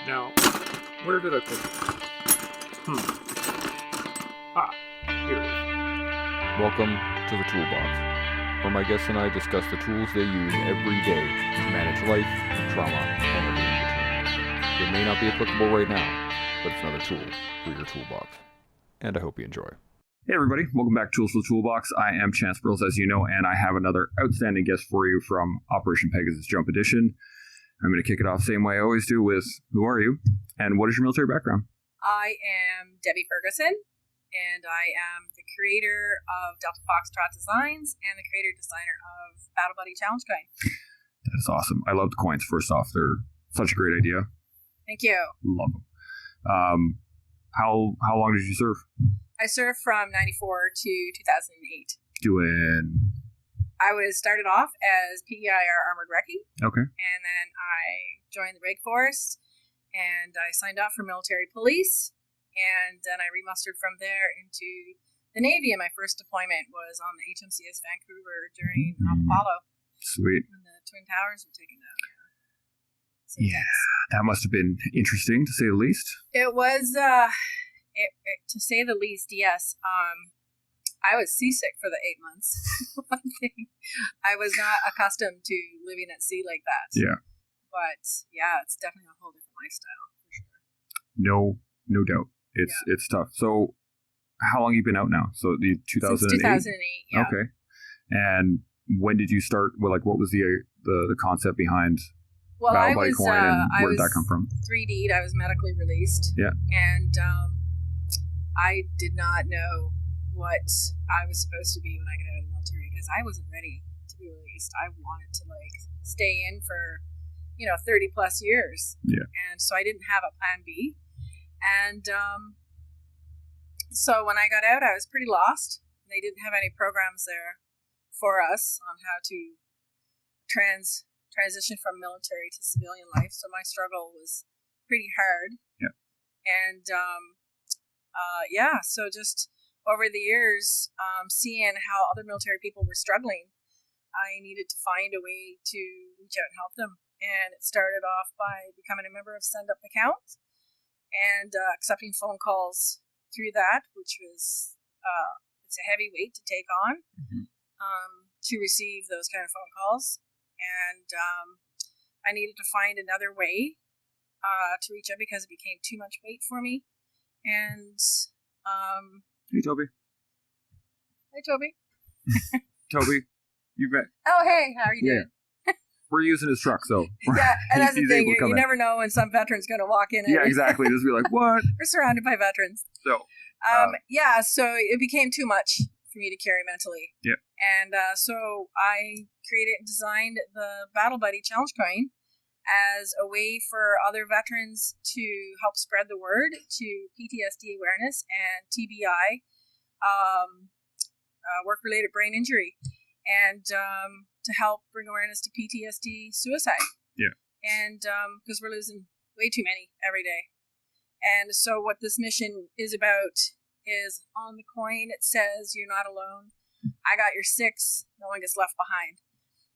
Now, where did I put it? Ah, here it is. Welcome to the Toolbox, where my guests and I discuss the tools they use every day to manage life, trauma, and everything in between. It may not be applicable right now, but it's another tool for your toolbox. And I hope you enjoy. Hey everybody, welcome back to Tools for the Toolbox. I am Chance Burles, as you know, and I have another outstanding guest for you from Operation Pegasus Jump Edition. I'm going to kick it off the same way I always do with, who are you, and what is your military background? I am Debbi Ferguson, and I am the creator of Delta Foxtrot Designs and the creator designer of Battle Buddy Challenge Coin. That's awesome. I love the coins, first off. They're such a great idea. Thank you. Love them. How long did you serve? I served from 94 to 2008. I was started off as PEIR Armored Recce. Okay. And then I joined the Reg Force, and I signed up for military police, and then I remustered from there into the Navy, and my first deployment was on the HMCS Vancouver during Apollo. Sweet. When the Twin Towers were taken down. So yeah, that must have been interesting, to say the least. It was, to say the least, yes. I was seasick for the 8 months. One thing, I was not accustomed to living at sea like that. Yeah. But yeah, it's definitely a whole different lifestyle for sure. No doubt. It's tough. So, how long have you been out now? So the 2008. Since 2008. Yeah. Okay. And when did you start? Well, like, what was the concept behind Battle Buddy Coin, and where did that come from? 3D'd. I was medically released. Yeah. And I did not know what I was supposed to be when I got out of the military, because I wasn't ready to be released. I wanted to stay in for 30 plus years. Yeah. And so I didn't have a plan B. And so when I got out, I was pretty lost. They didn't have any programs there for us on how to transition from military to civilian life. So my struggle was pretty hard. Yeah. And so just over the years, seeing how other military people were struggling, I needed to find a way to reach out and help them. And it started off by becoming a member of Send Up Account and accepting phone calls through that, which was it's a heavy weight to take on, to receive those kind of phone calls. And I needed to find another way to reach out, because it became too much weight for me. And hey, Toby. Hi, Toby. Toby, you bet. Oh, hey, how are you doing? We're using his truck, so yeah, and that's the he's thing. able to come You in. never know when some veteran's going to walk in. Yeah, exactly. Just be like, what? We're surrounded by veterans. So, so it became too much for me to carry mentally. Yeah. And so I created and designed the Battle Buddy Challenge Coin as a way for other veterans to help spread the word to PTSD awareness and TBI, work-related brain injury, and to help bring awareness to PTSD suicide. Yeah. And because we're losing way too many every day. And so what this mission is about is, on the coin it says, "You're not alone. I got your six. No one gets left behind."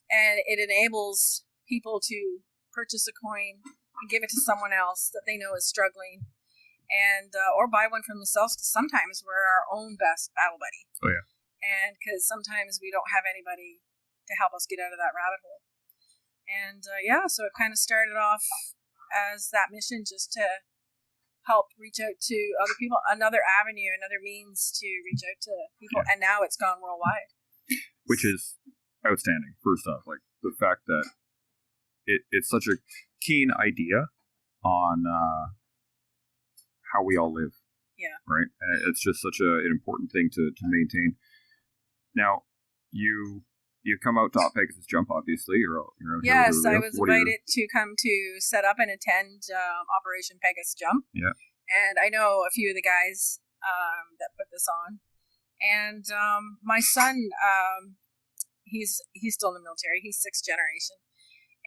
And it enables people to purchase a coin and give it to someone else that they know is struggling, and or buy one for themselves, because sometimes we're our own best battle buddy. Oh yeah. And because sometimes we don't have anybody to help us get out of that rabbit hole. And so it kind of started off as that mission, just to help reach out to other people, another avenue, another means to reach out to people. Yeah. And now it's gone worldwide, which is outstanding. First off, like the fact that it's such a keen idea on how we all live. Yeah. Right? And it's just such an important thing to maintain. Now, you come out to Pegasus Jump, obviously. You're out yes, I was invited to come to set up and attend Operation Pegasus Jump. Yeah. And I know a few of the guys that put this on. And my son, he's still in the military. He's sixth generation.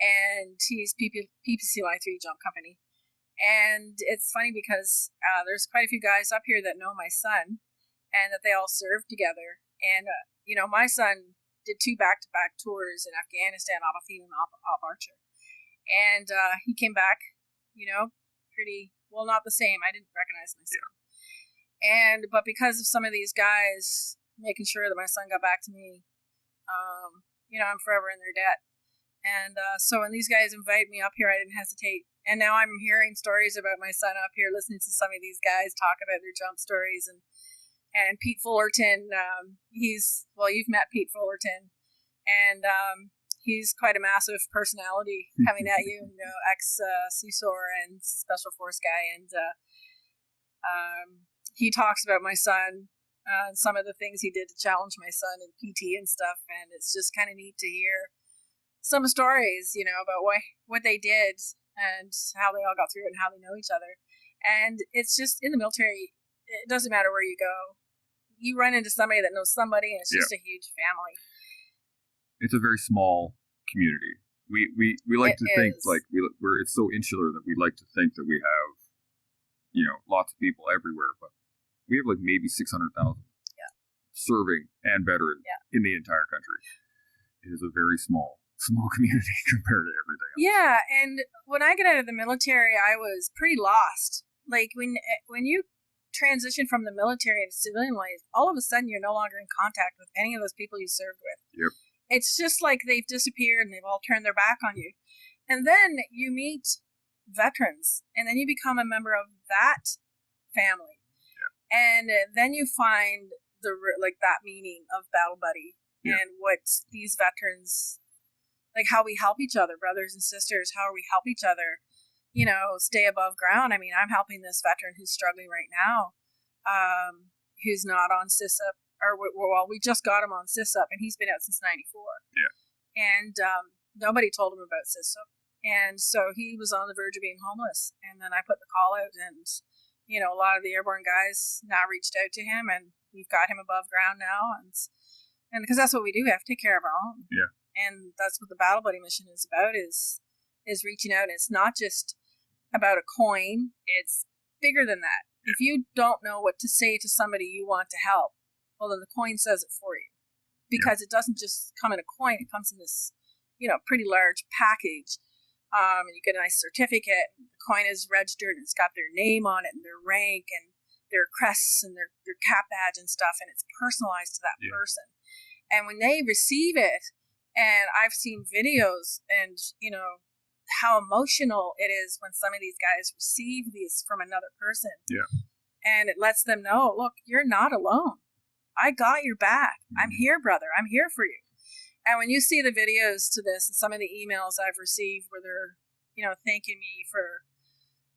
And he's PPCY3 Jump Company. And it's funny because there's quite a few guys up here that know my son, and that they all served together. And, my son did 2 back-to-back tours in Afghanistan, Op Athena and Op Archer. And he came back, pretty, well, not the same. I didn't recognize my son. But because of some of these guys making sure that my son got back to me, I'm forever in their debt. And so when these guys invite me up here, I didn't hesitate. And now I'm hearing stories about my son up here, listening to some of these guys talk about their jump stories. And Pete Fullerton, you've met Pete Fullerton. And he's quite a massive personality coming at you, ex-CSOR and Special Force guy. And he talks about my son, some of the things he did to challenge my son in PT and stuff. And it's just kind of neat to hear some stories, about what they did and how they all got through it and how they know each other. And it's just in the military, it doesn't matter where you go. You run into somebody that knows somebody, and it's just a huge family. It's a very small community. We like to think like we're it's so insular that we like to think that we have, lots of people everywhere, but we have like maybe 600,000 serving and veteran in the entire country. It is a very small community compared to everything else. Yeah, and when I got out of the military, I was pretty lost. Like when you transition from the military to civilian life, all of a sudden you're no longer in contact with any of those people you served with. Yep. It's just like they've disappeared and they've all turned their back on you. And then you meet veterans, and then you become a member of that family. Yeah. And then you find that meaning of battle buddy and what these veterans, like how we help each other, brothers and sisters, how we help each other, stay above ground. I mean, I'm helping this veteran who's struggling right now, who's not on SysUp, we just got him on SysUp, and he's been out since 94. Yeah. And nobody told him about SysUp. And so he was on the verge of being homeless. And then I put the call out, and, a lot of the airborne guys now reached out to him, and we've got him above ground now. And because that's what we do, we have to take care of our own. Yeah. And that's what the Battle Buddy mission is about, is reaching out. And it's not just about a coin. It's bigger than that. If you don't know what to say to somebody you want to help, well, then the coin says it for you. Because it doesn't just come in a coin. It comes in this, pretty large package. And you get a nice certificate. The coin is registered, and it's got their name on it and their rank and their crests and their cap badge and stuff. And it's personalized to that person. And when they receive it, and I've seen videos and, how emotional it is when some of these guys receive these from another person. Yeah. And it lets them know, look, you're not alone. I got your back. I'm here, brother. I'm here for you. And when you see the videos to this and some of the emails I've received where they're, thanking me for,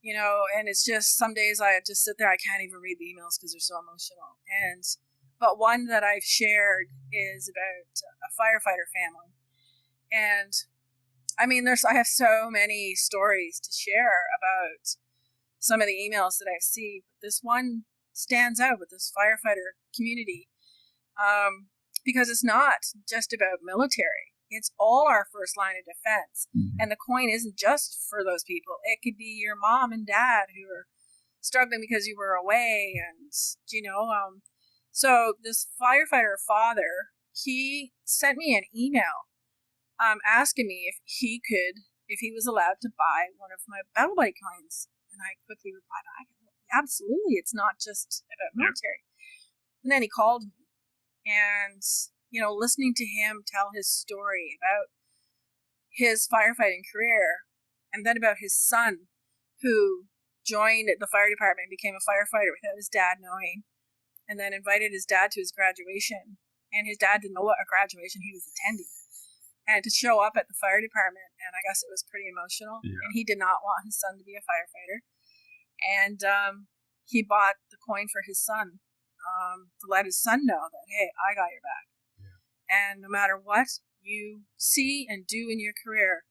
and it's just, some days I just sit there, I can't even read the emails because they're so emotional. But one that I've shared is about a firefighter family. And I mean, I have so many stories to share about some of the emails that I see. But this one stands out with this firefighter community because it's not just about military. It's all our first line of defense. Mm-hmm. And the coin isn't just for those people. It could be your mom and dad who are struggling because you were away. And, so this firefighter father, he sent me an email asking me if he was allowed to buy one of my Battle Buddy coins. And I quickly replied, absolutely. It's not just about military. And then he called me, and, listening to him tell his story about his firefighting career, and then about his son who joined the fire department and became a firefighter without his dad knowing, and then invited his dad to his graduation. And his dad didn't know what a graduation he was attending. And to show up at the fire department, and I guess it was pretty emotional. Yeah. And he did not want his son to be a firefighter. And he bought the coin for his son to let his son know that, hey, I got your back. Yeah. And no matter what you see and do in your career,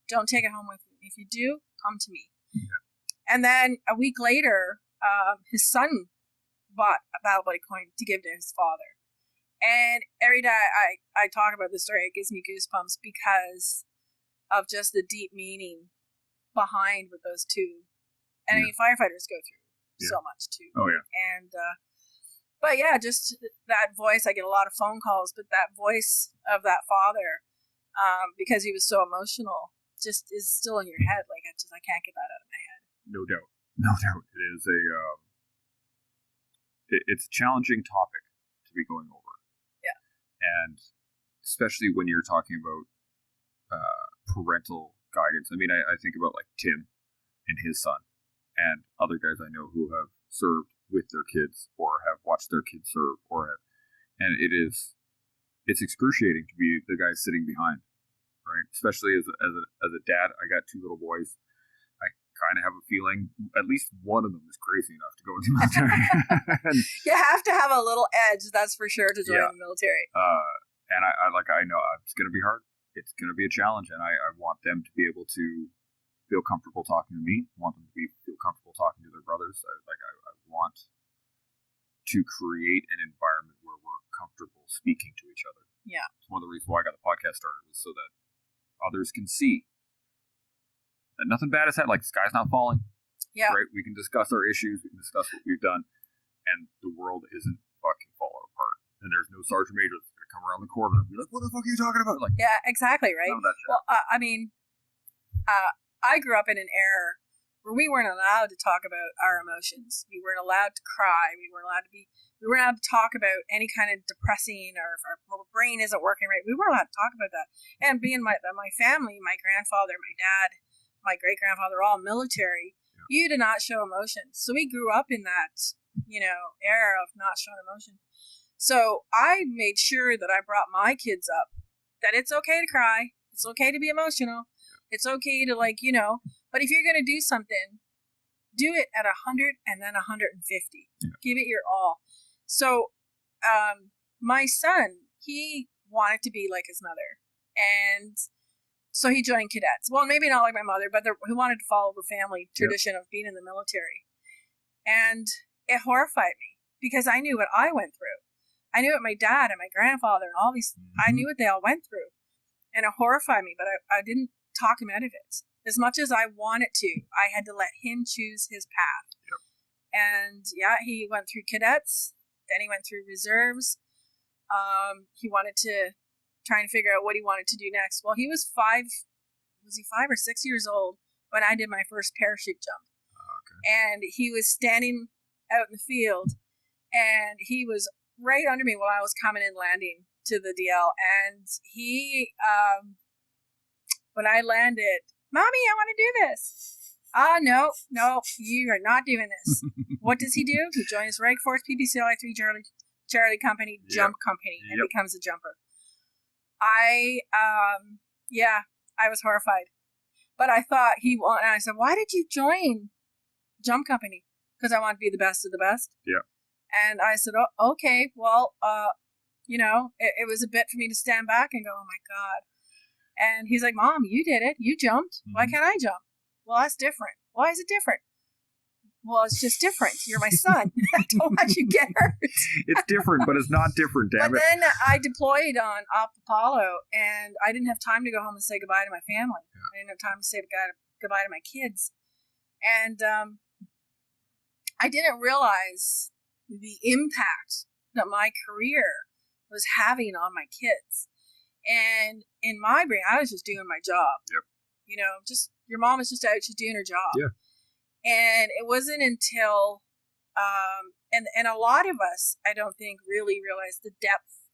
don't take it home with you. If you do, come to me. Yeah. And then a week later, his son bought a Battle Buddy coin to give to his father. And every day I talk about this story, it gives me goosebumps because of just the deep meaning behind what those two. And I mean, firefighters go through so much too. Oh, yeah. And, but yeah, just that voice, I get a lot of phone calls, but that voice of that father, because he was so emotional, just is still in your head. Like, I can't get that out of my head. No doubt. No doubt, it is it's a challenging topic to be going over. Yeah. And especially when you're talking about parental guidance. I mean, I think about like Tim and his son, and other guys I know who have served with their kids or have watched their kids serve, and it's excruciating to be the guy sitting behind, right? Especially as a dad, I got 2 little boys. I kind of have a feeling at least one of them is crazy enough to go into the military. You have to have a little edge, that's for sure, to join Yeah. the military. And I know it's going to be hard. It's going to be a challenge, and I want them to be able to feel comfortable talking to me. I want them to feel comfortable talking to their brothers. I want to create an environment where we're comfortable speaking to each other. Yeah. It's one of the reasons why I got the podcast started, was so that others can see that nothing bad has happened. Like, the sky's not falling. Yeah. Right? We can discuss our issues. We can discuss what we've done. And the world isn't fucking falling apart. And there's no sergeant major that's going to come around the corner and be like, what the fuck are you talking about? Like, Yeah, exactly, right? none of that shit. Well, I mean, I grew up in an era where we weren't allowed to talk about our emotions. We weren't allowed to cry. We weren't allowed to talk about any kind of depressing, or if our brain isn't working right. We weren't allowed to talk about that. And being my family, my grandfather, my dad, my great grandfather, all military, you did not show emotions. So we grew up in that, era of not showing emotion. So I made sure that I brought my kids up that it's okay to cry. It's okay to be emotional. It's okay to but if you're going to do something, do it at 100 and then 150. Yeah. Give it your all. So my son, he wanted to be like his mother. And so he joined cadets. Well, maybe not like my mother, but he wanted to follow the family tradition of being in the military. And it horrified me because I knew what I went through. I knew what my dad and my grandfather and all these, I knew what they all went through. And it horrified me, but I didn't talk him out of it. As much as I wanted to, I had to let him choose his path. Yep. And he went through cadets, then he went through reserves. He wanted to try and figure out what he wanted to do next. Well, he was 5 or 6 years old when I did my first parachute jump. Okay. And he was standing out in the field, and he was right under me while I was coming and landing to the DL. And he, when I landed, Mommy, I want to do this. No, you are not doing this. What does he do? He joins Reg Force PPCLI 3 Charlie Company, Jump Company, and becomes a jumper. I was horrified. But I thought and I said, why did you join Jump Company? Because I want to be the best of the best. Yeah. And I said, oh, okay, well, it was a bit for me to stand back and go, oh my God. And he's like, Mom, you did it. You jumped. Mm-hmm. Why can't I jump? Well, that's different. Why is it different? Well, it's just different. You're my son. I don't want you to get hurt. It's different, but it's not different, damn it. But then I deployed on Op Apollo, and I didn't have time to go home and say goodbye to my family. Yeah. I didn't have time to say goodbye to my kids. And I didn't realize the impact that my career was having on my kids. And in my brain, I was just doing my job. Yep. Just your mom is just out, she's doing her job. Yeah. And it wasn't until, and a lot of us, I don't think, really realize the depth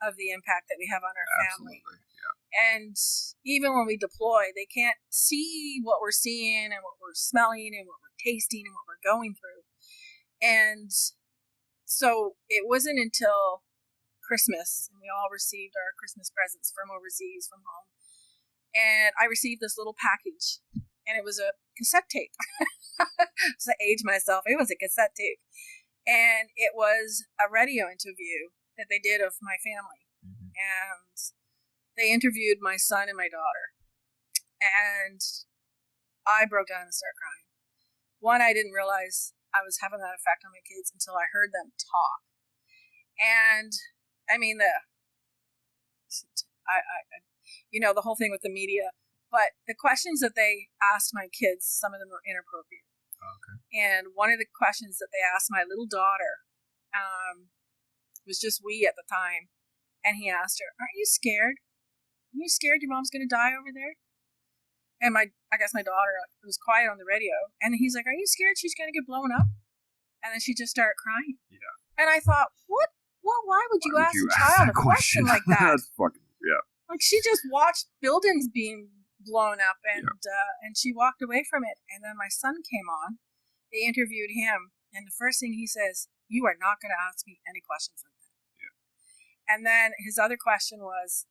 of the impact that we have on our family. Yeah. And even when we deploy, they can't see what we're seeing and what we're smelling and what we're tasting and what we're going through. And so it wasn't until Christmas, and we all received our Christmas presents from overseas, from home. And I received this little package, and it was a cassette tape. So I aged myself. It was a cassette tape. And it was a radio interview that they did of my family. Mm-hmm. And they interviewed my son and my daughter. And I broke down and started crying. One, I didn't realize I was having that effect on my kids until I heard them talk. And I mean, the whole thing with the media, but the questions that they asked my kids, some of them were inappropriate. Okay. And one of the questions that they asked my little daughter, was just wee at the time, and he asked her, "Aren't you scared? Are you scared your mom's going to die over there?" And I guess my daughter was quiet on the radio, and he's like, "Are you scared she's going to get blown up?" And then she just started crying. Yeah. And I thought, what? Why would you ask a child a question like that? That's fucking, yeah. Like, she just watched buildings being blown up, and she walked away from it. And then my son came on. They interviewed him, and the first thing he says, "You are not going to ask me any questions like that." Yeah. And then his other question was,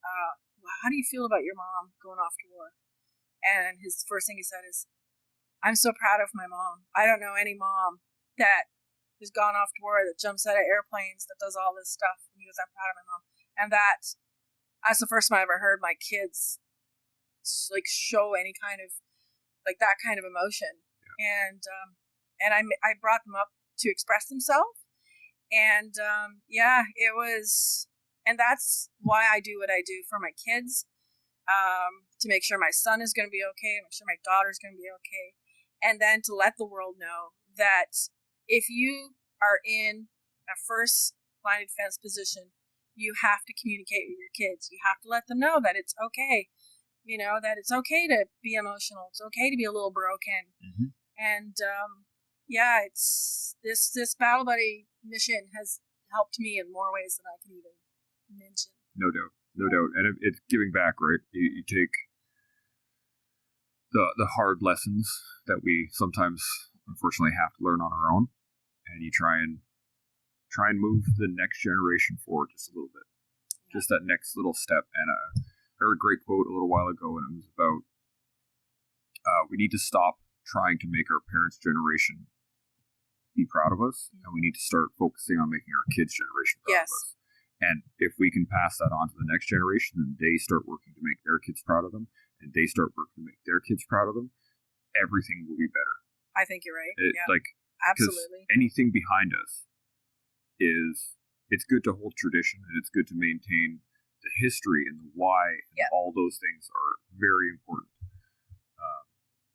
"How do you feel about your mom going off to war?" And his first thing he said is, "I'm so proud of my mom. I don't know any mom that has gone off to war, that jumps out of airplanes, that does all this stuff." And he goes, "I'm proud of my mom." And that's the first time I ever heard my kids like show any kind of like that kind of emotion. Yeah. And I brought them up to express themselves. And it was, and that's why I do what I do for my kids. To make sure my son is going to be okay, make sure my daughter's going to be okay, and then to let the world know that if you are in a first line of defense position, you have to communicate with your kids. You have to let them know that it's okay, that it's okay to be emotional. It's okay to be a little broken. Mm-hmm. And it's this Battle Buddy mission has helped me in more ways than I can even mention. No doubt. And it's giving back, right? You take the hard lessons that we sometimes unfortunately have to learn on our own, and you try and move the next generation forward just a little bit. Yeah. Just that next little step. And I heard a great quote a little while ago, and it was about we need to stop trying to make our parents' generation be proud of us, and we need to start focusing on making our kids' generation proud of us. And if we can pass that on to the next generation, and they start working to make their kids proud of them, and they start working to make their kids proud of them, everything will be better. I think you're right. Like, absolutely. Anything behind us it's good to hold tradition, and it's good to maintain the history and the why, and all those things are very important.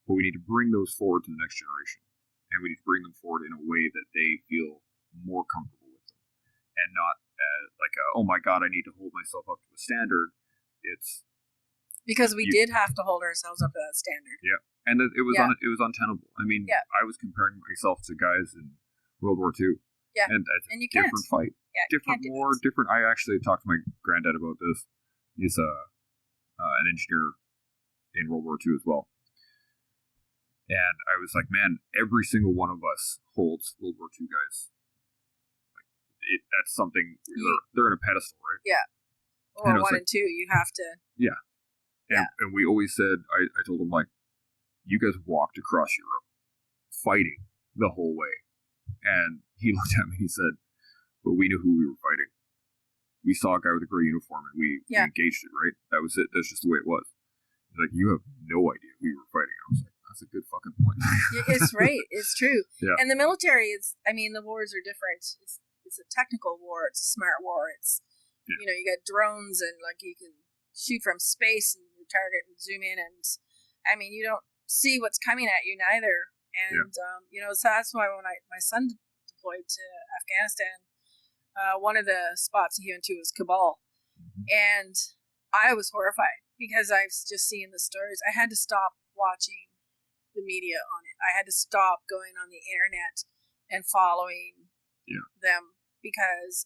But we need to bring those forward to the next generation, and we need to bring them forward in a way that they feel more comfortable with them, and not like, oh my God, I need to hold myself up to a standard. It's because we did have to hold ourselves up to that standard. Yeah, and it was it was untenable. I mean, I was comparing myself to guys in World War II. Yeah, and that's and you different fight. Yeah, different war, different. I actually talked to my granddad about this. He's an engineer in World War II as well. And I was like, man, every single one of us holds World War II guys. Like, that's something, they're in a pedestal, right? Yeah. Or 1 and 2, you have to. Yeah. And we always said, I told him, like, you guys walked across Europe fighting the whole way. And he looked at me and he said, but we knew who we were fighting. We saw a guy with a gray uniform and we engaged it, right? That was it. That's just the way it was. He's like, you have no idea who you were fighting. I was like, that's a good fucking point. It's right. It's true. Yeah. And the military the wars are different. It's a technical war. It's a smart war. It's, you got drones and like you can shoot from space and you target and zoom in. And you don't see what's coming at you neither. And, so that's why when my son deployed to Afghanistan, one of the spots he went to was Kabul. Mm-hmm. And I was horrified because I've just seen the stories. I had to stop watching the media on it. I had to stop going on the internet and following them because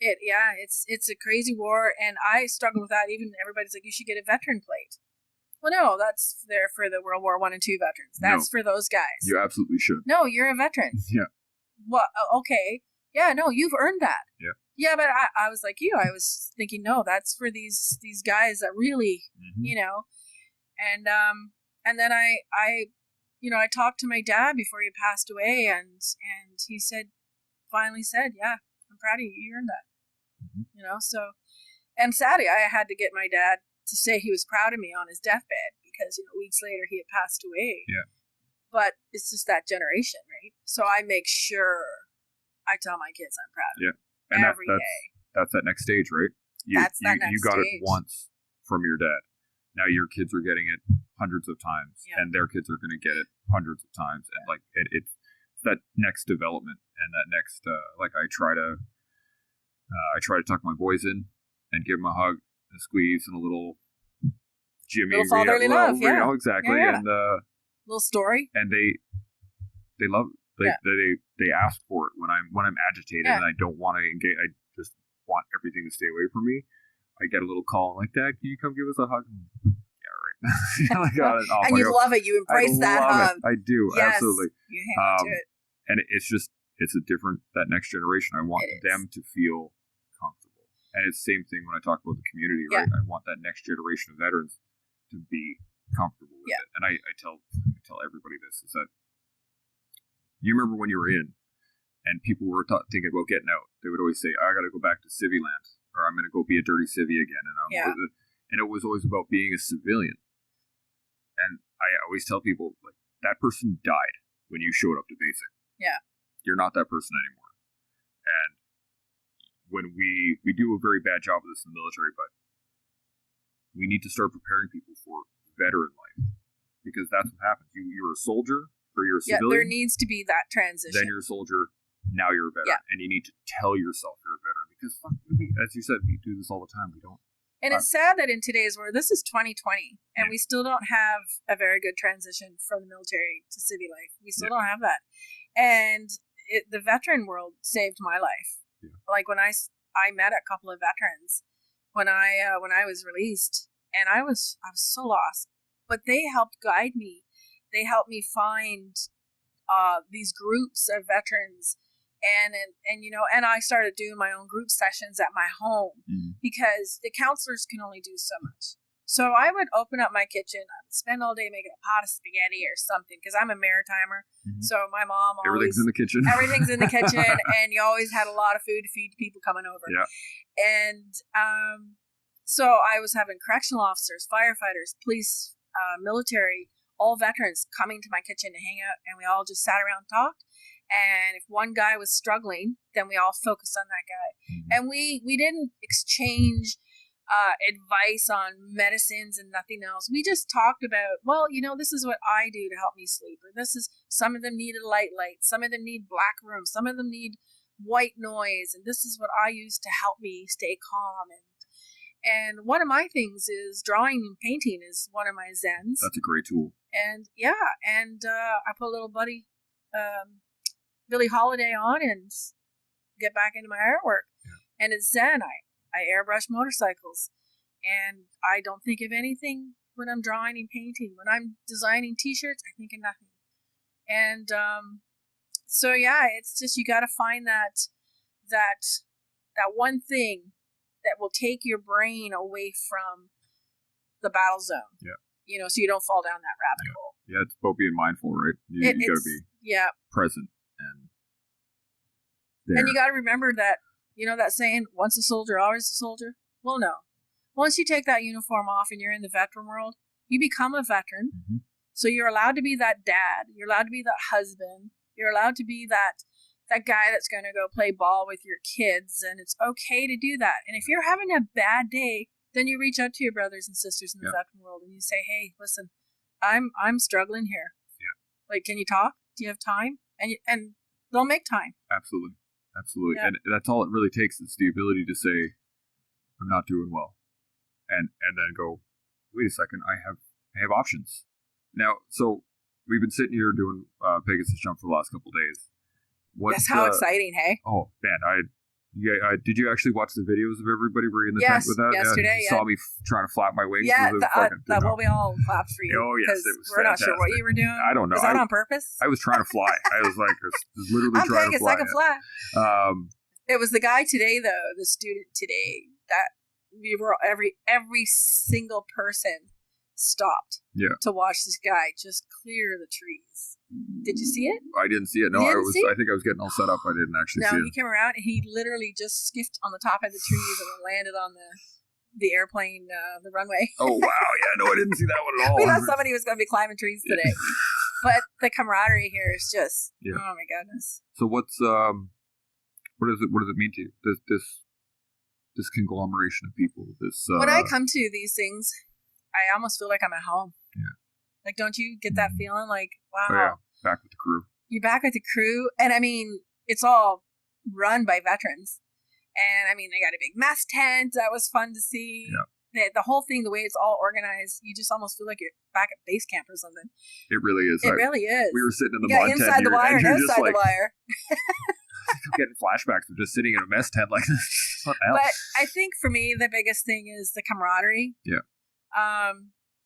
it's a crazy war, and I struggle with that. Even everybody's like, you should get a veteran plate. Well, no, that's there for the World War I and II veterans. That's for those guys. You absolutely should. No, you're a veteran. Yeah. Well, okay. Yeah, no, you've earned that. Yeah. Yeah, but I was like you. I was thinking, no, that's for these guys that really, and then I talked to my dad before he passed away, and he finally said, yeah, I'm proud of you. You earned that. Mm-hmm. So, and sadly, I had to get my dad to say he was proud of me on his deathbed because, weeks later he had passed away. Yeah. But it's just that generation, right? So I make sure I tell my kids I'm proud of them. And every day. That's that next stage, right? You got it once from your dad. Now your kids are getting it hundreds of times, and their kids are going to get it hundreds of times. And like it's that next development and that next I try to tuck my boys in and give them a hug, a squeeze, and a little Jimmy, little fatherly love, you know, exactly, Yeah. and Little story. and they love it. They ask for it when I'm agitated and I don't want to engage. I just want everything to stay away from me. I get a little call like, Dad, can you come give us a hug? Yeah, right. Like, And you love it. You embrace that hug. I do, Yes, absolutely. you hang on to it. And it's a different, that next generation. I want them to feel comfortable. And it's the same thing when I talk about the community, right? I want that next generation of veterans to be comfortable with it. And I tell everybody this, is that you remember when you were in and people were thinking about getting out, they would always say, I got to go back to civvy land, or I'm going to go be a dirty civvy again. And it was always about being a civilian. And I always tell people, like, that person died when you showed up to basic. Yeah. You're not that person anymore. And when we do a very bad job of this in the military, but we need to start preparing people for veteran life, because that's what happens. You're a soldier, or you're a civilian. There needs to be that transition. Then you're a soldier. Now you're a veteran, and you need to tell yourself you're a veteran, because as you said, we do this all the time. We don't. And it's sad that in today's world, this is 2020, and we still don't have a very good transition from the military to civvy life. We still don't have that. And the veteran world saved my life. Yeah. Like when I met a couple of veterans when I was released, and I was so lost, but they helped guide me. They helped me find these groups of veterans, and I started doing my own group sessions at my home, because the counselors can only do so much. So I would open up my kitchen. I would spend all day making a pot of spaghetti or something, because I'm a maritimer. So my mom everything's in the kitchen. Everything's in the kitchen, and you always had a lot of food to feed people coming over. Yeah. And so I was having correctional officers, firefighters, police, military, all veterans coming to my kitchen to hang out, and we all just sat around and talked. And if one guy was struggling, then we all focused on that guy. And we didn't exchange advice on medicines and nothing else. We just talked about, well, this is what I do to help me sleep. Or this is, some of them need a light, some of them need black rooms, some of them need white noise. And this is what I use to help me stay calm. And one of my things is drawing and painting is one of my zens. That's a great tool. And I put a little buddy, Billie Holiday on and get back into my artwork. And it's zen. I airbrush motorcycles, and I don't think of anything when I'm drawing and painting. When I'm designing t-shirts, I think of nothing. And so it's just, you got to find that one thing that will take your brain away from the battle zone. Yeah. So you don't fall down that rabbit hole. Yeah, it's about being mindful, right? You got to be present and there. And you got to remember that, that saying, once a soldier, always a soldier? Well, no. Once you take that uniform off and you're in the veteran world, you become a veteran. So you're allowed to be that dad. You're allowed to be that husband. You're allowed to be that guy that's going to go play ball with your kids. And it's okay to do that. And if you're having a bad day, then you reach out to your brothers and sisters in the veteran world and you say, hey, listen, I'm struggling here. Yeah. Like, can you talk? Do you have time? And they'll make time. Absolutely. And that's all it really takes, is the ability to say, I'm not doing well. And then go, wait a second, I have options. Now, so we've been sitting here doing Pegasus Jump for the last couple of days. That's how exciting, hey? Oh, man, did you actually watch the videos of everybody? Were you in the tent with that? Yesterday, you saw me trying to flap my wings. Yeah, well, we all clapped for you. Oh, yes, it was we're fantastic. Not sure what you were doing. I don't know. Was that on purpose? I was trying to fly. I was literally trying to fly. I can fly. It was the guy today, though, the student today, that we were every single person stopped to watch this guy just clear the trees. Did you see it? I didn't see it. No, I think I was getting all set up. I didn't actually see it. No, he came around and he literally just skipped on the top of the trees and then landed on the airplane, the runway. Oh, wow. Yeah, no, I didn't see that one at all. We thought somebody was going to be climbing trees today. But the camaraderie here is just, oh my goodness. So what does it mean to you? This conglomeration of people, when I come to these things, I almost feel like I'm at home. Yeah. Like, don't you get that feeling like, wow. Oh, yeah. Back with the crew. You're back with the crew. And I mean, it's all run by veterans. And I mean, they got a big mess tent. That was fun to see. Yeah. the whole thing, the way it's all organized, you just almost feel like you're back at base camp or something. It really is. It really is. We were sitting in the yeah, mod tent inside the wire and you're outside just like, the wire. getting flashbacks of just sitting in a mess tent like this. What else? But I think for me, the biggest thing is the camaraderie. Yeah.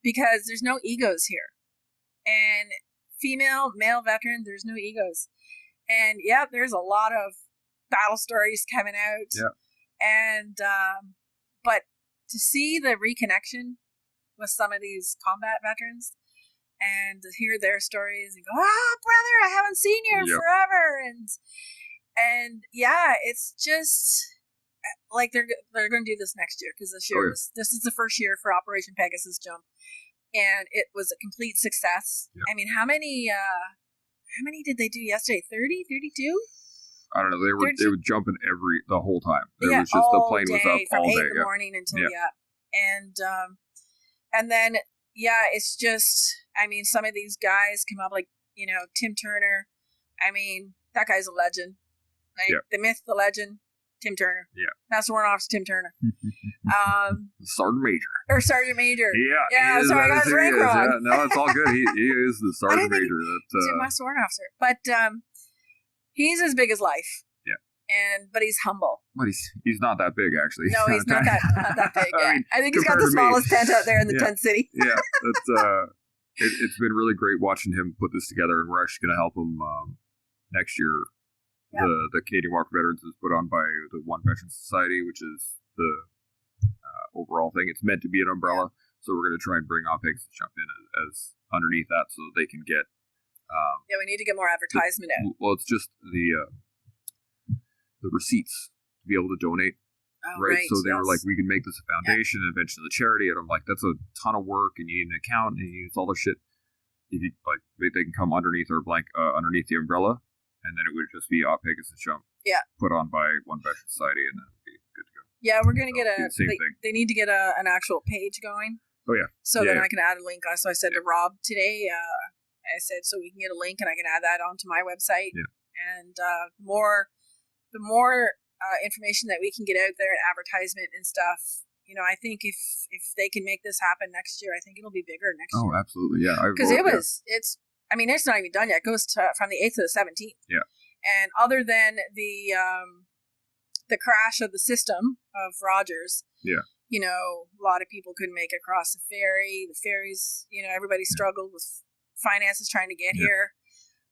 Because there's no egos here. And female, male veteran, there's no egos. And yeah, there's a lot of battle stories coming out. Yeah. And, but to see the reconnection with some of these combat veterans and to hear their stories and go, brother, I haven't seen you in forever. And yeah, it's just like they're going to do this next year because this year this is the first year for Operation Pegasus Jump, and it was a complete success. I mean, how many did they do yesterday? 30, 32? I don't know. They were jumping the whole time. It was just the plane was up from all 8 day. in the morning until and then it's just, I mean, some of these guys come up like, Tim Turner. I mean, that guy's a legend. Like the myth, the legend, Tim Turner. Yeah. Master Warrant Officer Tim Turner. Sergeant Major. Or Sergeant Major. Yeah. Sorry, I got his rank wrong. Yeah, no, it's all good. He is the Sergeant Major. He's a Master Warrant Officer. But he's as big as life. Yeah. But he's humble. But he's not that big, actually. No, he's not that big. Yeah. I think he's got the smallest tent out there in the tent city. Yeah. It's been really great watching him put this together, and we're actually going to help him next year. Yeah. The Canadian War for Veterans is put on by the One Veteran Society, which is the overall thing. It's meant to be an umbrella, so we're going to try and bring on Pegasus Jump in as underneath that so that they can get... we need to get more advertisement out. Well, it's just the receipts to be able to donate. Oh, right? So they were like, we can make this a foundation and eventually the charity. And I'm like, that's a ton of work, and you need an account, and you need all the shit. They can come underneath our underneath the umbrella. And then it would just be Pegasus Jump put on by One Veteran Society, and then it would be good to go. Yeah, we're going to get thing. They need to get an actual page going. Oh, yeah. So then I can add a link. So I said to Rob today, I said, so we can get a link and I can add that onto my website. Yeah. And the more information that we can get out there and advertisement and stuff, I think if they can make this happen next year, I think it'll be bigger next year. Oh, absolutely. Yeah. Because it's not even done yet. It goes from the 8th to the 17th. Yeah. And other than the crash of the system of Rogers, a lot of people couldn't make it across the ferry. The ferries, everybody struggled with finances trying to get here.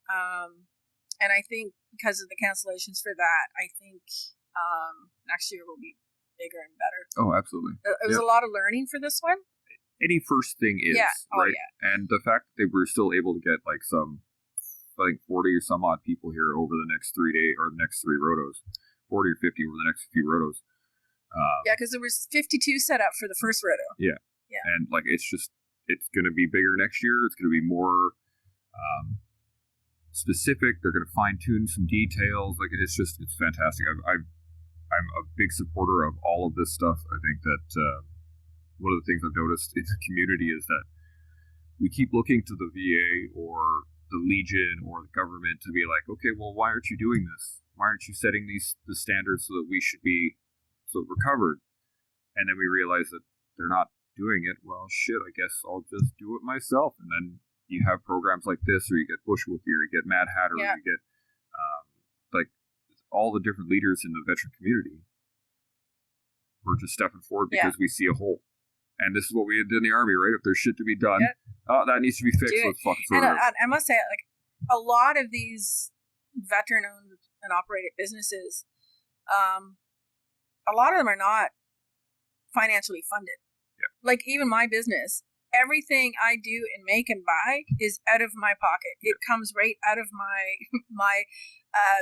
And I think because of the cancellations for that, I think next year will be bigger and better. Oh, absolutely. It was a lot of learning for this one. Any first thing is, right? And the fact that we're still able to get 40 or some odd people here over the next 3 days or the next 3 rotos, 40 or 50 over the next few rotos. Because there was 52 set up for the first roto. Yeah. And it's going to be bigger next year. It's going to be more specific. They're going to fine tune some details. It's fantastic. I'm a big supporter of all of this stuff. I think that. One of the things I've noticed in the community is that we keep looking to the VA or the Legion or the government to be like, okay, well, why aren't you doing this? Why aren't you setting the standards so that we should be recovered? And then we realize that they're not doing it. Well, shit, I guess I'll just do it myself. And then you have programs like this, or you get Bushwookie, or you get Mad Hatter, or you get all the different leaders in the veteran community. We're just stepping forward because we see a hole. And this is what we did in the Army, right? If there's shit to be done, that needs to be fixed. Let's fucking sort it out. I must say, a lot of these veteran-owned and operated businesses, a lot of them are not financially funded. Yeah. Even my business, everything I do and make and buy is out of my pocket. It comes right out of my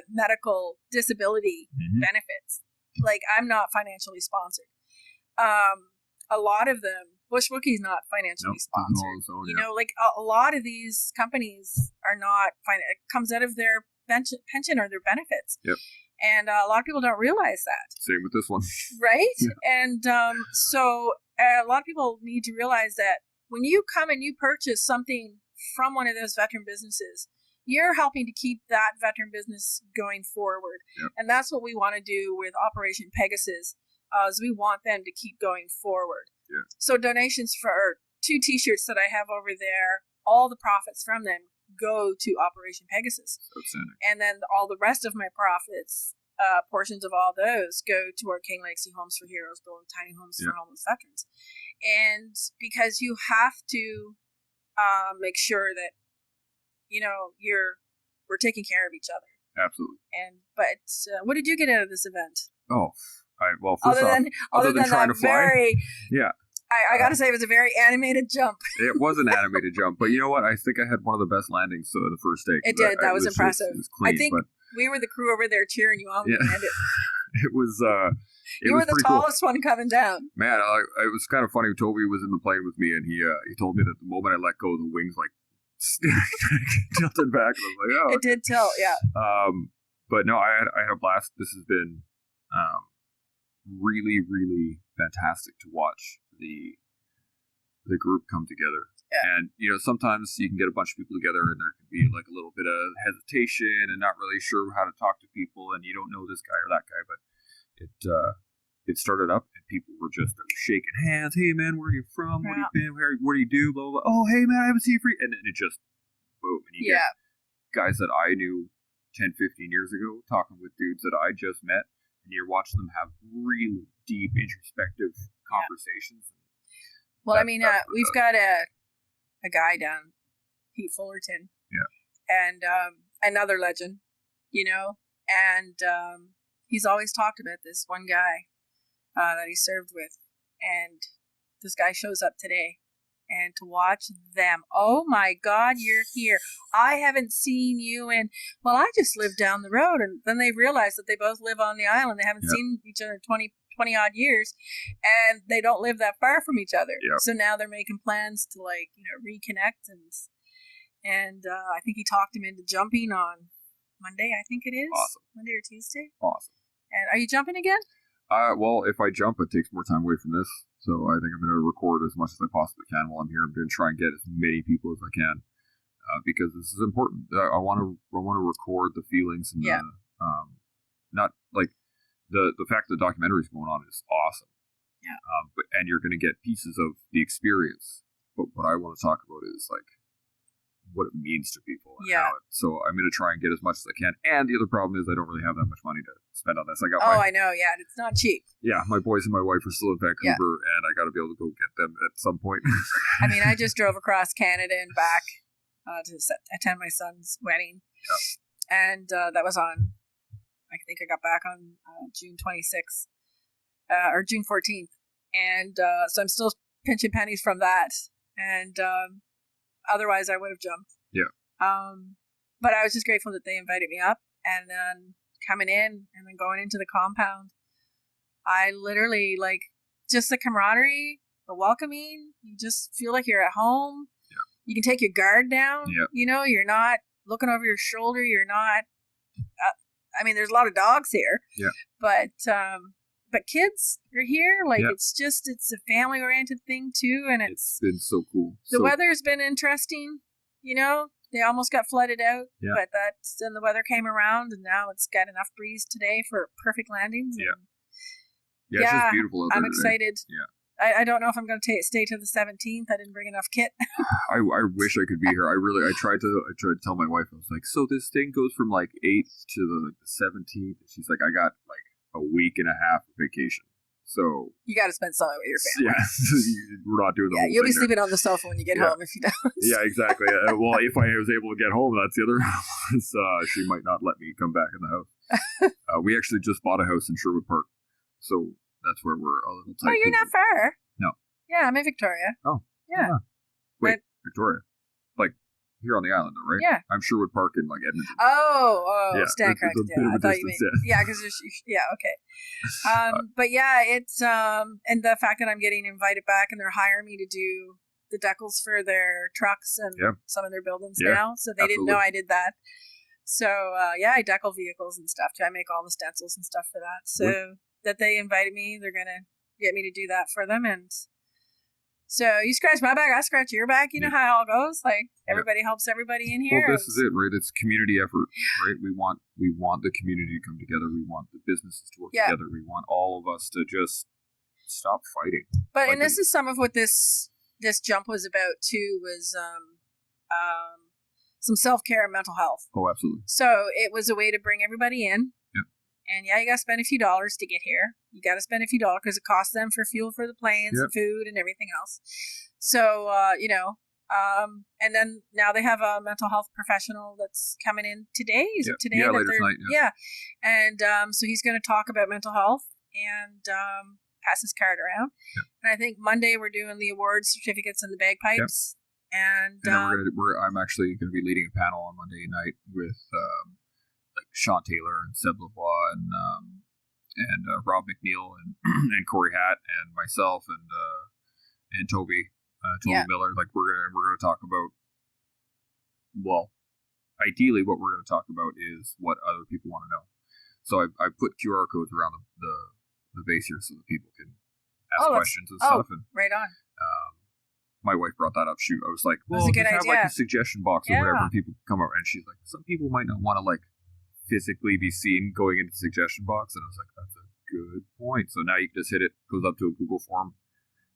medical disability benefits. I'm not financially sponsored. A lot of them, Bushwookie's not financially sponsored. A lot of these companies are not. It comes out of their pension or their benefits. Yep. And a lot of people don't realize that. Same with this one. Right? Yeah. And so a lot of people need to realize that when you come and you purchase something from one of those veteran businesses, you're helping to keep that veteran business going forward. Yep. And that's what we want to do with Operation Pegasus. Is we want them to keep going forward. Yeah. So donations for 2 T-shirts that I have over there, all the profits from them go to Operation Pegasus. Outstanding. And then all the rest of my profits, portions of all those, go toward King Legacy Homes for Heroes, building tiny homes for homeless veterans. And because you have to make sure that, you know, we're taking care of each other. Absolutely. But what did you get out of this event? Oh, well, first other than trying to fly. Yeah. I got to say, it was a very animated jump. It was an animated jump, but you know what? I think I had one of the best landings the first day. It did. That was impressive. It was clean, I think we were the crew over there cheering you on. Yeah. It was. You were the tallest one coming down. Man, it was kind of funny. Toby was in the plane with me, and he told me that the moment I let go, the wings like tilted back. And I was like, oh. It did tilt, yeah. But no, I had a blast. This has been really, really fantastic to watch the group come together. Yeah. And, you know, sometimes you can get a bunch of people together and there can be like a little bit of hesitation and not really sure how to talk to people, and you don't know this guy or that guy, but it started up and people were just shaking hands. Hey man, where are you from? What do you been? What do you do? Blah, blah, blah. Oh, hey man, I haven't seen you for you. And then it just boom. And you get guys that I knew 10, 15 years ago talking with dudes that I just met, and you're watching them have really deep, introspective conversations. Well, I mean, we've got a guy down, Pete Fullerton. Yeah. And another legend, you know, and he's always talked about this one guy that he served with, and this guy shows up today, and to watch them, oh my God, you're here. I haven't seen you in, well, I just live down the road, and then they realize that they both live on the island. They haven't seen each other 20 odd years, and they don't live that far from each other. Yep. So now they're making plans to, like, you know, reconnect, and I think he talked him into jumping on Monday, I think it is. Awesome. Monday or Tuesday. Awesome. And are you jumping again? Well, if I jump, it takes more time away from this. So I think I'm going to record as much as I possibly can while I'm here. I'm going to try and get as many people as I can because this is important. I want to record the feelings and not like the fact that the documentary is going on is awesome. Yeah. And you're going to get pieces of the experience. But what I want to talk about is like what it means to people. And how so I'm going to try and get as much as I can. And the other problem is I don't really have that much money to spend on this. I know. Yeah, it's not cheap. Yeah, my boys and my wife are still in Vancouver, and I got to be able to go get them at some point. I mean, I just drove across Canada and back to attend my son's wedding. Yeah. And that was on, I think I got back on June 26th or June 14th. And so I'm still pinching pennies from that. And otherwise, I would have jumped. Yeah. But I was just grateful that they invited me up, and then coming in and then going into the compound, I literally, like, just the camaraderie, the welcoming. You just feel like you're at home. Yeah. You can take your guard down. Yeah. You know, you're not looking over your shoulder. You're not. I mean, there's a lot of dogs here. Yeah. But kids are here. Like, it's a family-oriented thing, too. And it's been so cool. The weather's been interesting. You know, they almost got flooded out. Yeah. But then the weather came around, and now it's got enough breeze today for perfect landings. Yeah. Yeah, it's just beautiful out there. I'm excited. Yeah. I don't know if I'm going to stay to the 17th. I didn't bring enough kit. I wish I could be here. I tried to tell my wife. I was like, so this thing goes from like 8th to the 17th. And she's like, I got like a week and a half of vacation. So you got to spend some with your family. Yeah, we're not doing the whole you'll be thing sleeping on the sofa when you get home if you don't. Yeah, exactly. Well, if I was able to get home, that's the other house. She might not let me come back in the house. We actually just bought a house in Sherwood Park, so that's where we're a little tight. Oh, you're not far. No. Yeah, I'm in Victoria. Oh. Yeah. Wait, Victoria. Like here on the island, though, right? Yeah. I'm Sherwood Park in like Edmonton. Oh, Stan Craig. I thought you meant. Yeah, because okay. But yeah, it's and the fact that I'm getting invited back and they're hiring me to do the decals for their trucks and some of their buildings now, so they didn't know I did that. So I decal vehicles and stuff too. I make all the stencils and stuff for that. So that they invited me, they're gonna get me to do that for them, and so you scratch my back, I scratch your back. You know how it all goes. Like everybody helps everybody in here. Well, this is it, right? It's community effort, right? We want the community to come together. We want the businesses to work together. We want all of us to just stop fighting. But Like and this is some of what this jump was about too, was some self-care and mental health. Oh, absolutely. So it was a way to bring everybody in. Yep. And yeah, you got to spend a few dollars to get here. You got to spend a few dollars because it costs them for fuel for the planes and food and everything else. So, and then now they have a mental health professional that's coming in today. Is it today? Yeah, later tonight. Yeah. And so he's going to talk about mental health and pass his card around. Yep. And I think Monday we're doing the awards, certificates, and the bagpipes. Yep. And then I'm actually going to be leading a panel on Monday night with like Sean Taylor and Seb Lavoie and Rob McNeil and Corey Hatt and myself and Toby Miller. Like we're gonna talk about, well, ideally what we're going to talk about is what other people want to know. So I put QR codes around the base here so that people can ask questions and stuff. And right on. My wife brought that up. I was like, well, just have like a suggestion box or whatever, and people come over. And she's like, some people might not want to like physically be seen going into the suggestion box. And I was like, that's a good point. So now you can just hit it, goes up to a Google form.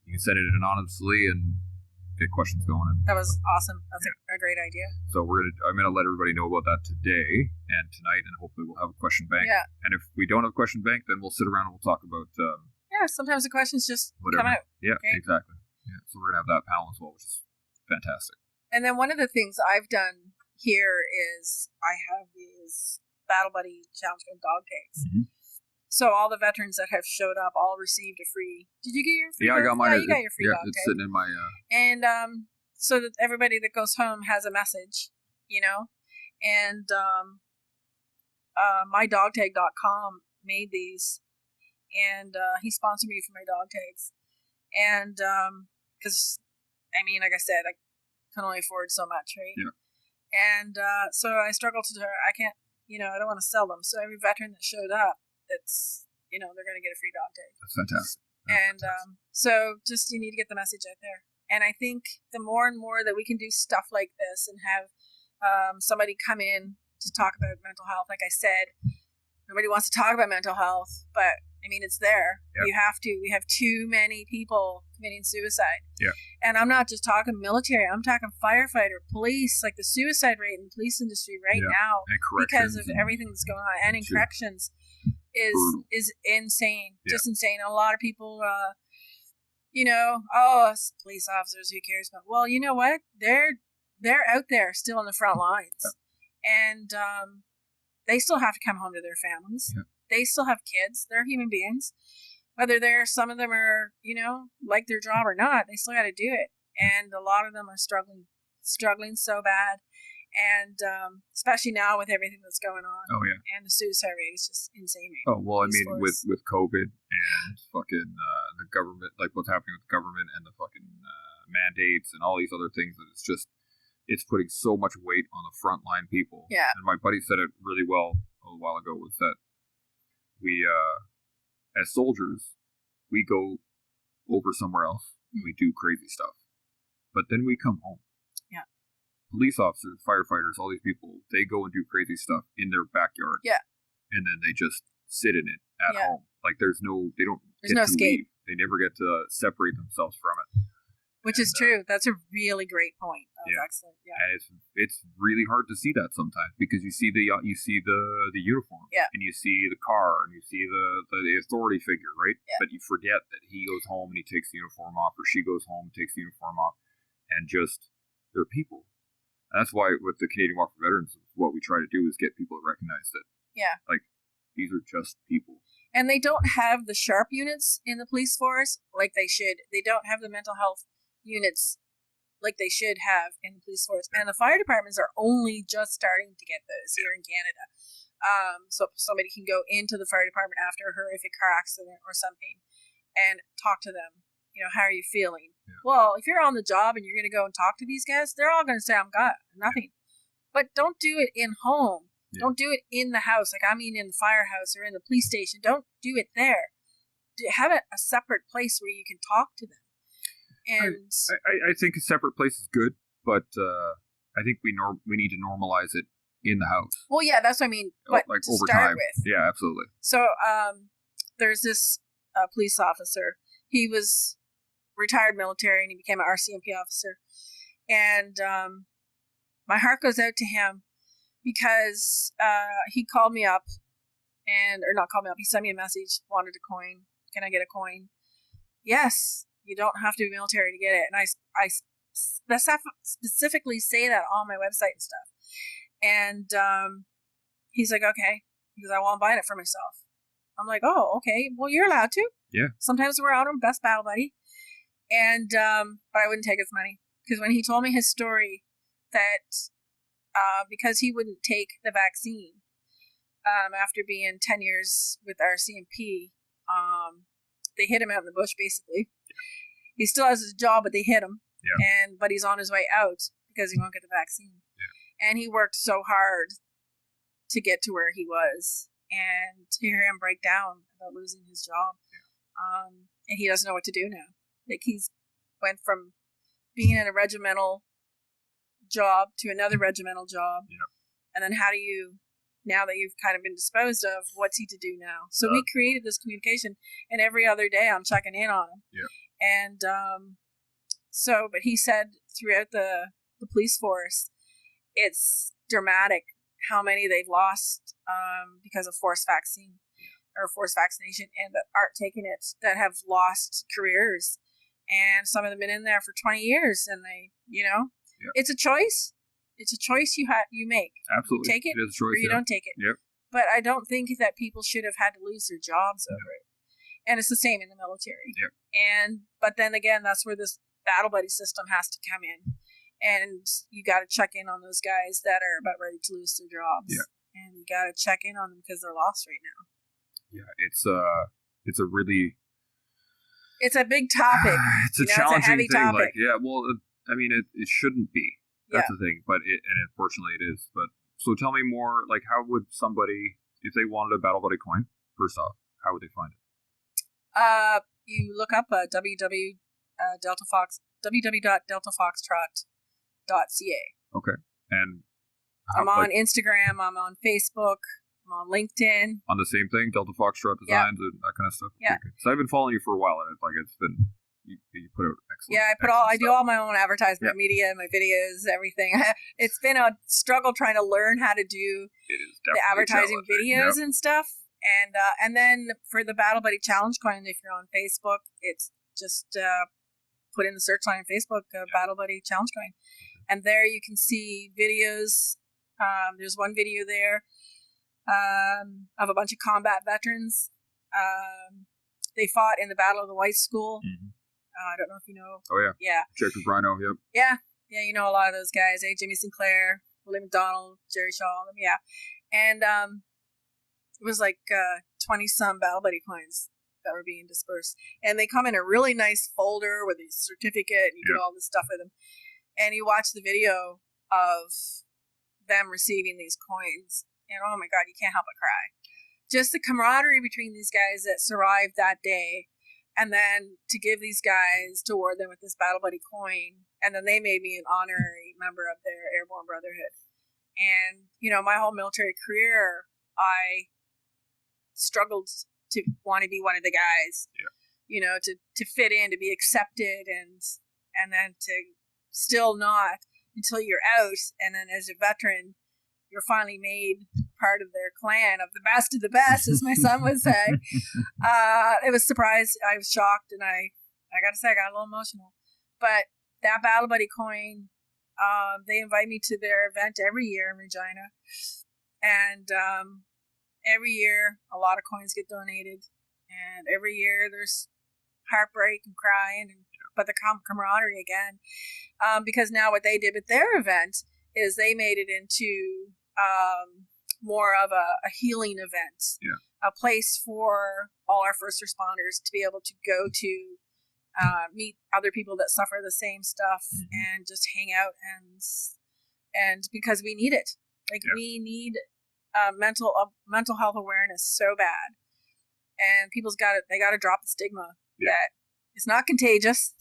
You can send it anonymously and get questions going. And that was awesome. That's a great idea. So I'm gonna let everybody know about that today and tonight, and hopefully we'll have a question bank. Yeah. And if we don't have a question bank, then we'll sit around and we'll talk about sometimes the questions just whatever. come out. Yeah, okay? exactly. Yeah. So we're gonna have that panel as well, which is fantastic. And then one of the things I've done here is I have these Battle Buddy Challenge dog tags. Mm-hmm. So all the veterans that have showed up all received a free. Did you get your free? Yeah, I got mine. Yeah, you got your free dog it's tag. sitting in my. And so that everybody that goes home has a message, and mydogtag.com made these, and he sponsored me for my dog tags, and because like I said, I can only afford so much, right? Yeah. And so I struggled I can't, I don't want to sell them. So every veteran that showed up, it's, they're going to get a free dog tag. That's fantastic. So just you need to get the message out there. And I think the more and more that we can do stuff like this and have somebody come in to talk about mental health, like I said, nobody wants to talk about mental health, but it's there. Yep. We have too many people committing suicide. Yeah. And I'm not just talking military, I'm talking firefighter, police, like the suicide rate in the police industry right now because of everything that's going on. And in corrections is insane. Yeah. Just insane. A lot of people police officers, who cares? But well, you know what? They're out there still on the front lines. Yeah. And they still have to come home to their families. Yeah. They still have kids. They're human beings. Whether some of them are, like their job or not, they still got to do it. And a lot of them are struggling so bad. And especially now with everything that's going on. Oh, yeah. And the suicide rate is just insane. Oh, well, with COVID and fucking the government, like what's happening with the government and the fucking mandates and all these other things, it's putting so much weight on the frontline people. Yeah. And my buddy said it really well a while ago, was that we, as soldiers, we go over somewhere else and we do crazy stuff. But then we come home. Yeah. Police officers, firefighters, all these people, they go and do crazy stuff in their backyard. Yeah. And then they just sit in it at home. Like there's no escape. Leave. They never get to separate themselves from it. Which is true. That's a really great point. That's excellent. Yeah. And it's really hard to see that sometimes because you see the uniform, and you see the car, and you see the authority figure, right? Yeah. But you forget that he goes home and he takes the uniform off, or she goes home and takes the uniform off, and just they're people. And that's why with the Canadian Walk for Veterans, what we try to do is get people to recognize that, like these are just people. And they don't have the sharp units in the police force like they should. They don't have the mental health units like they should have in the police force. And the fire departments are only just starting to get those here in Canada. So somebody can go into the fire department after a horrific car accident or something and talk to them. How are you feeling? Yeah. Well, if you're on the job and you're going to go and talk to these guys, they're all going to say, I'm got nothing. But don't do it in home. Yeah. Don't do it in the house. Like, in the firehouse or in the police station. Don't do it there. Have a separate place where you can talk to them. And I think a separate place is good, but I think we need to normalize it in the house. Well, yeah, that's what I mean. But like to over start time. with. Yeah, absolutely. So there's this police officer. he was retired military and he became an RCMP officer. And my heart goes out to him because he called me up or not called me up, he sent me a message, wanted a coin. Can I get a coin? Yes, you don't have to be military to get it. And I specifically say that on my website and stuff. And he's like, okay, because I want to buy it for myself. I'm like, oh, okay, well, you're allowed to. Yeah. Sometimes we're out on Best Battle Buddy. And, but I wouldn't take his money. Because when he told me his story that because he wouldn't take the vaccine after being 10 years with RCMP, they hit him out in the bush, basically. He still has his job, but they hit him. Yeah. But he's on his way out because he won't get the vaccine. Yeah. And he worked so hard to get to where he was. And to hear him break down about losing his job. Yeah. And he doesn't know what to do now. Like, he's went from being in a regimental job to another regimental job. Yeah. And then how do you, now that you've kind of been disposed of, what's he to do now? So we created this communication, and every other day I'm checking in on him. Yeah. And but he said throughout the police force, it's dramatic how many they've lost because of forced vaccine or forced vaccination, and that aren't taking it, that have lost careers. And some of them been in there for 20 years, and they, it's a choice. It's a choice you make. Absolutely. You take it, is a choice, or you don't take it. Yep. But I don't think that people should have had to lose their jobs over it. And it's the same in the military. Yep. But then again, that's where this battle buddy system has to come in. And you got to check in on those guys that are about ready to lose their jobs. Yeah. And you got to check in on them because they're lost right now. Yeah, it's a really... It's a big topic. It's a challenging it's a heavy thing. Topic. I mean, it shouldn't be. That's the thing. But unfortunately it is. But so tell me more, like, how would somebody, if they wanted a Battle Buddy coin, first off, how would they find it? You look up www.deltafoxtrot.ca. Okay. And I'm on Instagram, I'm on Facebook, I'm on LinkedIn. On the same thing, Delta Foxtrot Designs and that kind of stuff? Yeah. Okay. So I've been following you for a while, and it's been, you put out excellent. Yeah, I do all my own advertisement, media, my videos, everything. It's been a struggle trying to learn how to do the advertising videos and stuff. And then for the Battle Buddy Challenge coin, if you're on Facebook, it's just put in the search line on Facebook, Battle Buddy Challenge coin. And there you can see videos. There's one video there of a bunch of combat veterans. They fought in the Battle of the White School. Mm-hmm. I don't know if you know. Oh, yeah. Yeah. Jacob Rhino, yep. Yeah. Yeah, you know a lot of those guys. Jimmy Sinclair, William McDonald, Jerry Shaw. Yeah. And it was like 20-some Battle Buddy coins that were being dispersed. And they come in a really nice folder with a certificate, and you get all this stuff with them. And you watch the video of them receiving these coins, and oh my God, you can't help but cry. Just the camaraderie between these guys that survived that day, and then to give these guys, to award them with this Battle Buddy coin, and then they made me an honorary member of their Airborne Brotherhood. And, my whole military career, I struggled to want to be one of the guys, to fit in, to be accepted, and then to still not until you're out. And then as a veteran, you're finally made part of their clan of the best, as my son would say. It was surprised. I was shocked, and I got to say, I got a little emotional. But that Battle Buddy coin, they invite me to their event every year in Regina. And every year, a lot of coins get donated. And every year, there's heartbreak and crying, but the camaraderie again. Because now what they did with their event is they made it into more of a healing event, a place for all our first responders to be able to go to meet other people that suffer the same stuff and just hang out and because we need it. We need mental health awareness so bad, and they got to drop the stigma that it's not contagious.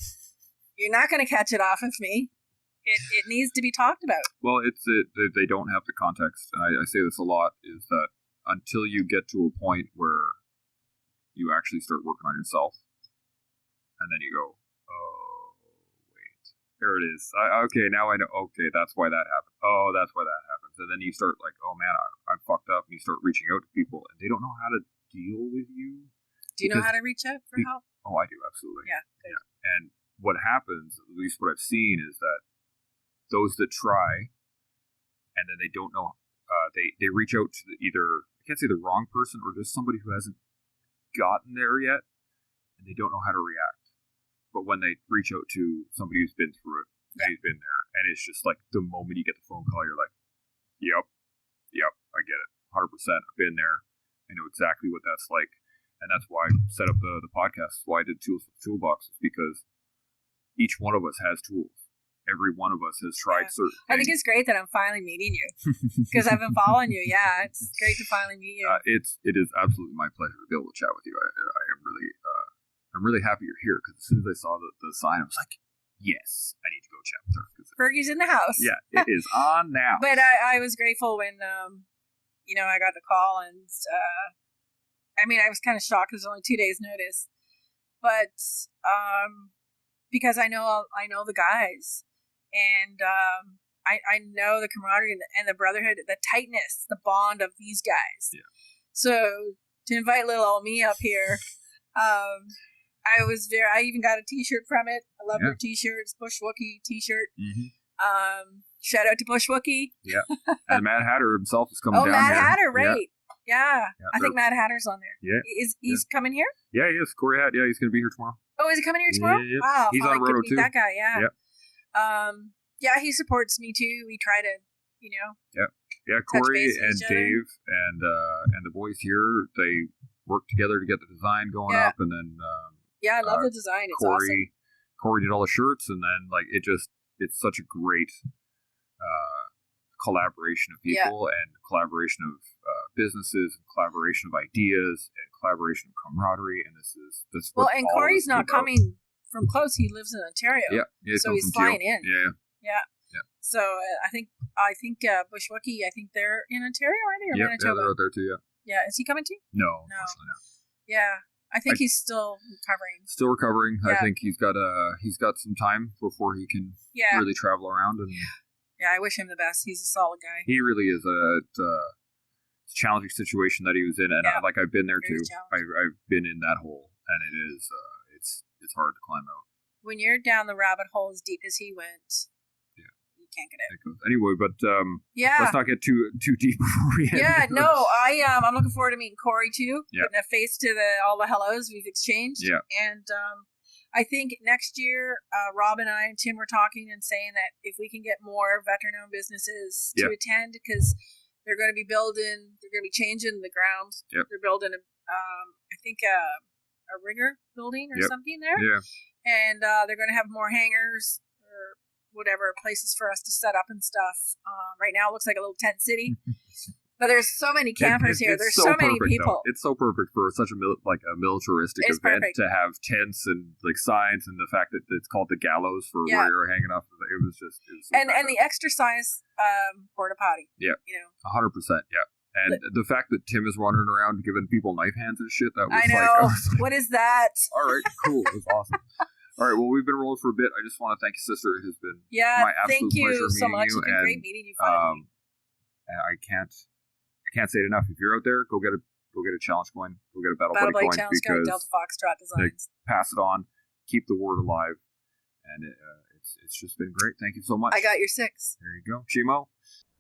You're not going to catch it off of me. It needs to be talked about. Well, they don't have the context, and I say this a lot, is that until you get to a point where you actually start working on yourself, and then you go, oh, wait, here it is. Okay, now I know. Okay, that's why that happened. Oh, that's why that happens. And then you start like, oh man, I'm fucked up. And you start reaching out to people, and they don't know how to deal with you. Do you know how to reach out for help? Oh, I do, absolutely. Yeah, good. Yeah. And what happens, at least what I've seen, is that those that try, and then they don't know, they reach out to either, I can't say the wrong person, or just somebody who hasn't gotten there yet, and they don't know how to react. But when they reach out to somebody who's been through it, and he's been there, and it's just like the moment you get the phone call, you're like, yep, I get it, 100%. I've been there. I know exactly what that's like. And that's why I set up the podcast. That's why I did Tools for the Toolbox, is because each one of us has tools. Every one of us has tried certain things. I think it's great that I'm finally meeting you, because I've been following you. Yeah, it's great to finally meet you. It is absolutely my pleasure to be able to chat with you. I'm really happy you're here, because as soon as I saw the sign, I was like, yes, I need to go chat with her. Fergie's in the house. Yeah, it is on now. But I was grateful when I got the call, and I was kind of shocked because it was only 2 days notice, but because I know the guys, and I know the camaraderie and the brotherhood, the tightness, the bond of these guys. Yeah. So to invite little old me up here, I even got a T-shirt from it. I love your T-shirts, Bush Wookie T-shirt. Mm-hmm. Shout out to Bush Wookie. Yeah, and Mad Hatter himself is coming down Mad here. Hatter, right? Yeah. I think Mad Hatter's on there. Yeah, he's coming here. Yeah, he is. Corey Hatt. Yeah, he's going to be here tomorrow. Oh, is he coming here tomorrow? Yeah. Wow, he's on Roto too. That guy, yeah. He supports me too. We try to, Yeah, Corey and Dave and the boys here, they work together to get the design going up, and then I love the design. It's awesome. Corey did all the shirts, and then it's such a great collaboration of people and collaboration of businesses, and collaboration of ideas, and collaboration of camaraderie, and this what and Corey's not coming from close. He lives in Ontario. Yeah, so he's flying in. Yeah. So I think Bush Wookie, I think they're in Ontario, are they? Or Manitoba? Yeah, they're out there too. Yeah, is he coming too? No, actually not. Yeah, I think he's still recovering. Still recovering. Yeah. I think he's got some time before he can really travel around. And yeah, I wish him the best. He's a solid guy. He really is. It's a challenging situation that he was in, and I've been there too. I've been in that hole, and it is it's hard to climb out. When you're down the rabbit hole as deep as he went, you can't get out. Anyway, but let's not get too deep before we end. Yeah, no, I'm looking forward to meeting Corey too. Yeah. Putting a face to all the hellos we've exchanged. Yeah. And I think next year, Rob and I and Tim were talking and saying that if we can get more veteran-owned businesses to attend, because they're going to be changing the ground. Yep. They're building I think a rigger building or something there. Yeah. And they're going to have more hangars or whatever, places for us to set up and stuff. Right now it looks like a little tent city. But there's so many campers here. There's so many people. It's so perfect for such a militaristic event to have tents and signs, and the fact that it's called the gallows for where you're hanging off. It was so and the exercise porta potty. Yeah, 100%. Yeah, and the fact that Tim is wandering around giving people knife hands and shit. That was I know. What is that? All right, cool. It was awesome. All right, well, we've been rolling for a bit. I just want to thank you, sister. It has been my absolute pleasure so much. It's been great meeting you. Finally. And I can't say it enough. If you're out there, go get a challenge coin. Go get a Battle Buddy coin, because Delta Foxtrot Designs. Pass it on. Keep the word alive. And it's just been great. Thank you so much. I got your 6. There you go. Chimo.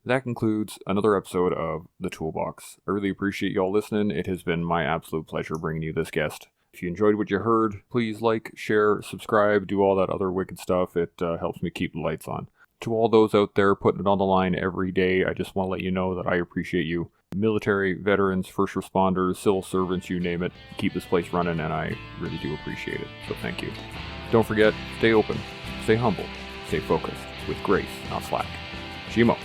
That concludes another episode of The Toolbox. I really appreciate y'all listening. It has been my absolute pleasure bringing you this guest. If you enjoyed what you heard, please like, share, subscribe, do all that other wicked stuff. It helps me keep the lights on. To all those out there putting it on the line every day, I just want to let you know that I appreciate you. Military, veterans, first responders, civil servants, you name it. Keep this place running, and I really do appreciate it. So thank you. Don't forget, stay open, stay humble, stay focused, with grace, not slack. Chimo.